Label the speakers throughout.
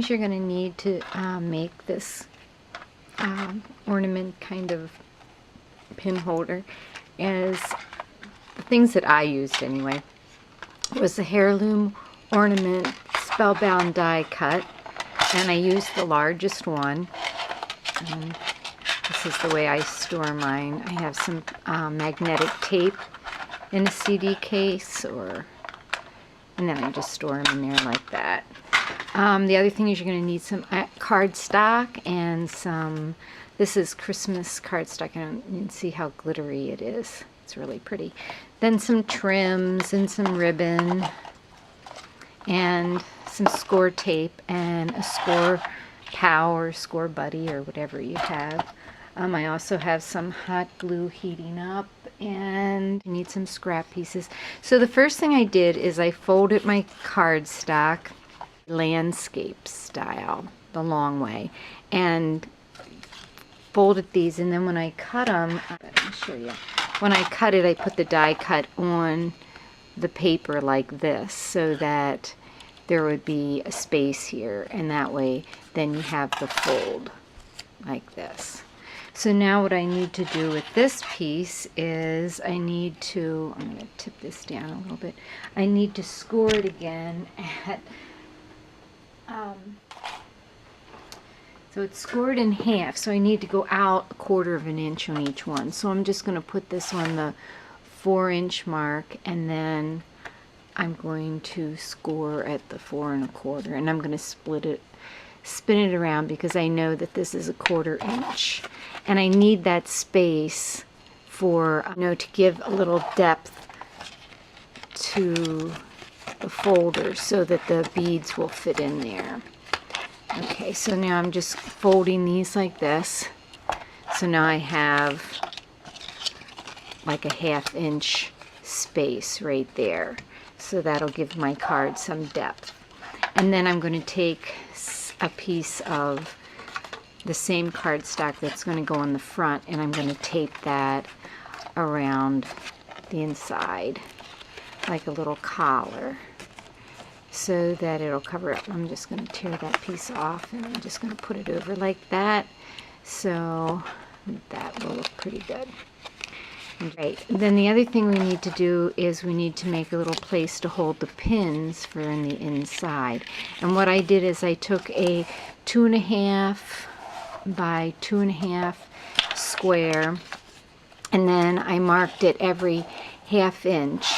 Speaker 1: things you're going to need to make this ornament kind of pin holder is the things that I used anyway. It was the heirloom ornament spellbound die cut, and I used the largest one. This is the way I store mine. I have some magnetic tape in a CD case, and then I just store them in there like that. The other thing is you're going to need some cardstock and some, this is Christmas cardstock, and you can see how glittery it is. It's really pretty. Then some trims and some ribbon and some score tape and a score pal or score buddy or whatever you have. I also have some hot glue heating up, and you need some scrap pieces. So the first thing I did is I folded my cardstock landscape style, the long way, and folded these, and then when I cut them, I'll show you. When I cut it, I put the die cut on the paper like this so that there would be a space here, and that way then you have the fold like this. So now what I need to do with this piece is I'm going to tip this down a little bit. I need to score it again at, so it's scored in half, so I need to go out 1/4 of an inch on each one. So I'm just going to put this on the 4-inch mark, and then I'm going to score at the 4 1/4, and I'm going to spin it around because I know that this is a 1/4 inch, and I need that space for, to give a little depth to the folder so that the beads will fit in there. Okay, so now I'm just folding these like this. So now I have like a 1/2 inch space right there. So that'll give my card some depth. And then I'm going to take a piece of the same cardstock that's going to go on the front, and I'm going to tape that around the inside like a little collar so that it'll cover up. I'm just going to tear that piece off, and I'm just going to put it over like that, so that will look pretty good. Right, then the other thing we need to do is we need to make a little place to hold the pins for in the inside. And what I did is I took a 2.5 by 2.5 square, and then I marked it every 1/2 inch,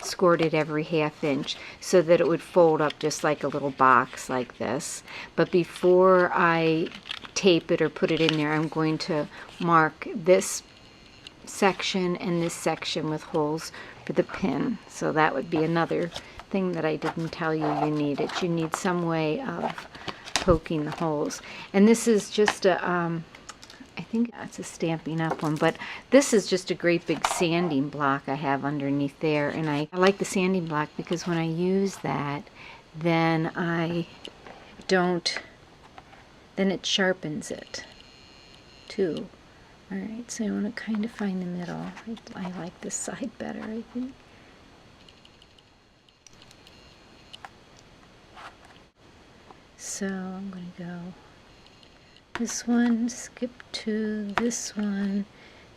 Speaker 1: scored it every 1/2 inch so that it would fold up just like a little box like this. But before I tape it or put it in there, I'm going to mark this section and this section with holes for the pin. So that would be another thing that I didn't tell you needed. You need some way of poking the holes. And this is just a, I think that's a Stampin' Up one, but this is just a great big sanding block I have underneath there. And I like the sanding block because when I use that, then then it sharpens it too. Alright, so I want to kind of find the middle. I like this side better, I think. So I'm going to go this one, skip 2, this one,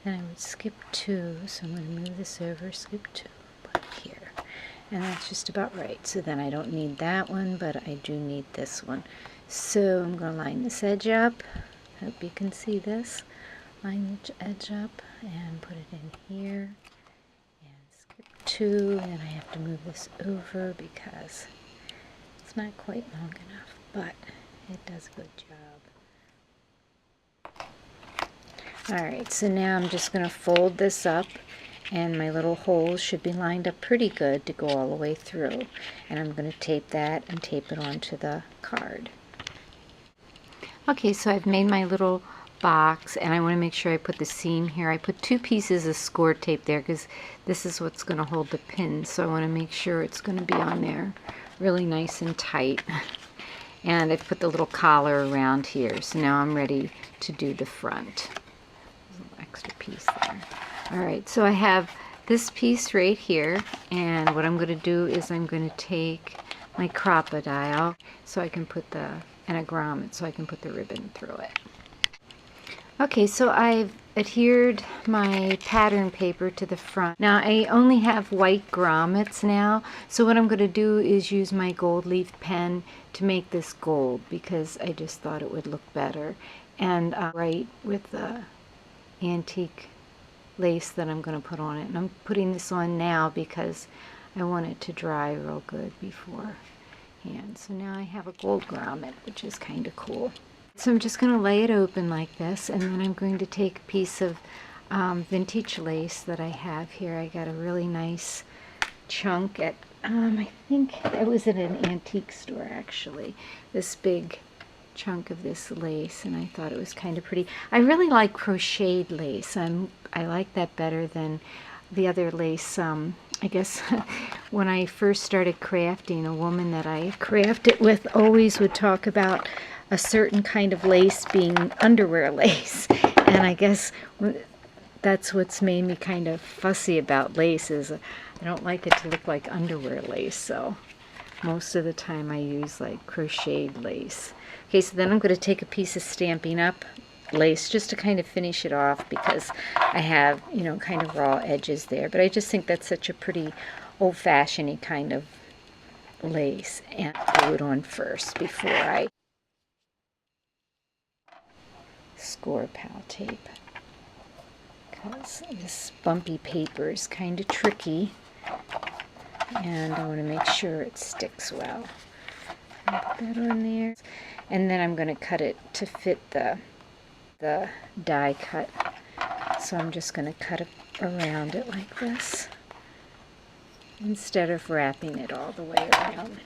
Speaker 1: and I would skip 2. So I'm going to move this over, skip 2, put it here. And that's just about right. So then I don't need that one, but I do need this one. So I'm going to line this edge up. Hope you can see this. Line the edge up and put it in here and skip 2, and I have to move this over because it's not quite long enough, but it does a good job. Alright, so now I'm just going to fold this up, and my little holes should be lined up pretty good to go all the way through, and I'm going to tape that and tape it onto the card. Okay, so I've made my little box, and I want to make sure I put the seam here. I put 2 pieces of score tape there because this is what's going to hold the pin, so I want to make sure it's going to be on there really nice and tight. And I put the little collar around here, so now I'm ready to do the front. There's a little extra piece there. Alright, so I have this piece right here, and what I'm going to do is I'm going to take my crocodile so I can put the, and a grommet so I can put the ribbon through it. Okay, so I've adhered my pattern paper to the front. Now I only have white grommets now, so what I'm going to do is use my gold leaf pen to make this gold because I just thought it would look better. And write with the antique lace that I'm going to put on it. And I'm putting this on now because I want it to dry real good beforehand. So now I have a gold grommet, which is kind of cool. So I'm just going to lay it open like this, and then I'm going to take a piece of vintage lace that I have here. I got a really nice chunk at, I think it was at an antique store actually, this big chunk of this lace, and I thought it was kind of pretty. I really like crocheted lace. I like that better than the other lace. I guess when I first started crafting, a woman that I crafted with always would talk about a certain kind of lace being underwear lace, and I guess that's what's made me kind of fussy about lace, is I don't like it to look like underwear lace, so most of the time I use like crocheted lace. Okay, so then I'm going to take a piece of Stampin' Up! Lace just to kind of finish it off because I have, you know, kind of raw edges there, but I just think that's such a pretty old-fashioned kind of lace, and glue it on first before I score pal tape, because this bumpy paper is kind of tricky and I want to make sure it sticks well. Put that on there, and then I'm going to cut it to fit the die cut, so I'm just going to cut it around it like this instead of wrapping it all the way around.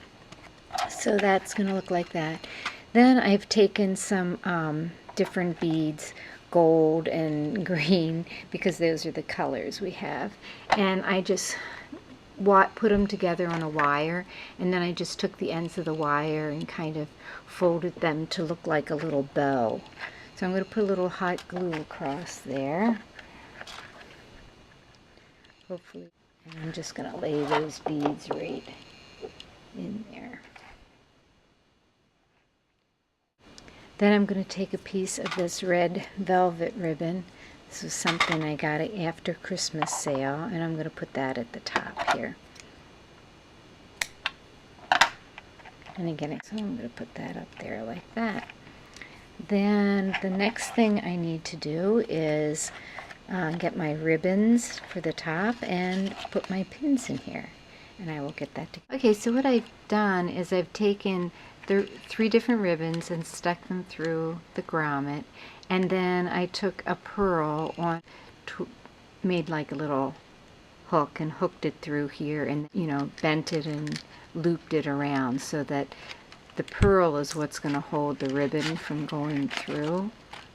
Speaker 1: So that's going to look like that. Then I've taken some different beads, gold and green, because those are the colors we have, and I just put them together on a wire, and then I just took the ends of the wire and kind of folded them to look like a little bow. So I'm going to put a little hot glue across there, hopefully, and I'm just going to lay those beads right in there. Then I'm going to take a piece of this red velvet ribbon. This was something I got at after Christmas sale, and I'm going to put that at the top here. And again, so I'm going to put that up there like that. Then the next thing I need to do is get my ribbons for the top and put my pins in here, and I will get that together. Okay, so what I've done is I've taken three different ribbons and stuck them through the grommet, and then I took a pearl made like a little hook and hooked it through here, and bent it and looped it around so that the pearl is what's going to hold the ribbon from going through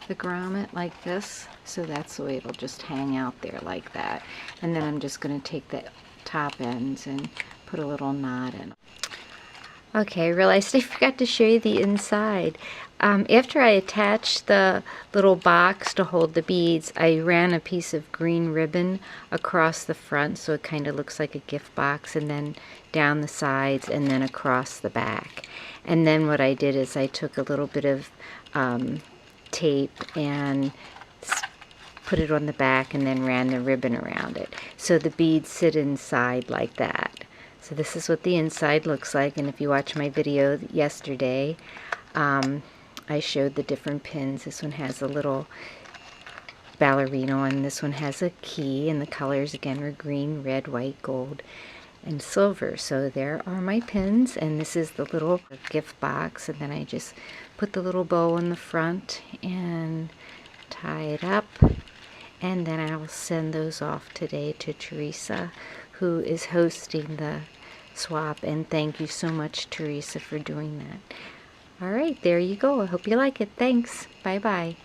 Speaker 1: the grommet like this. So that's the way it'll just hang out there like that. And then I'm just going to take the top ends and put a little knot in. Okay, I realized I forgot to show you the inside. After I attached the little box to hold the beads, I ran a piece of green ribbon across the front so it kind of looks like a gift box, and then down the sides and then across the back. And then what I did is I took a little bit of tape and put it on the back and then ran the ribbon around it. So the beads sit inside like that. So this is what the inside looks like, and if you watch my video yesterday, I showed the different pins. This one has a little ballerina, and this one has a key, and the colors again are green, red, white, gold, and silver. So there are my pins, and this is the little gift box, and then I just put the little bow in the front and tie it up, and then I will send those off today to Teresa, who is hosting the swap, and thank you so much, Teresa, for doing that. All right, there you go. I hope you like it. Thanks. Bye-bye.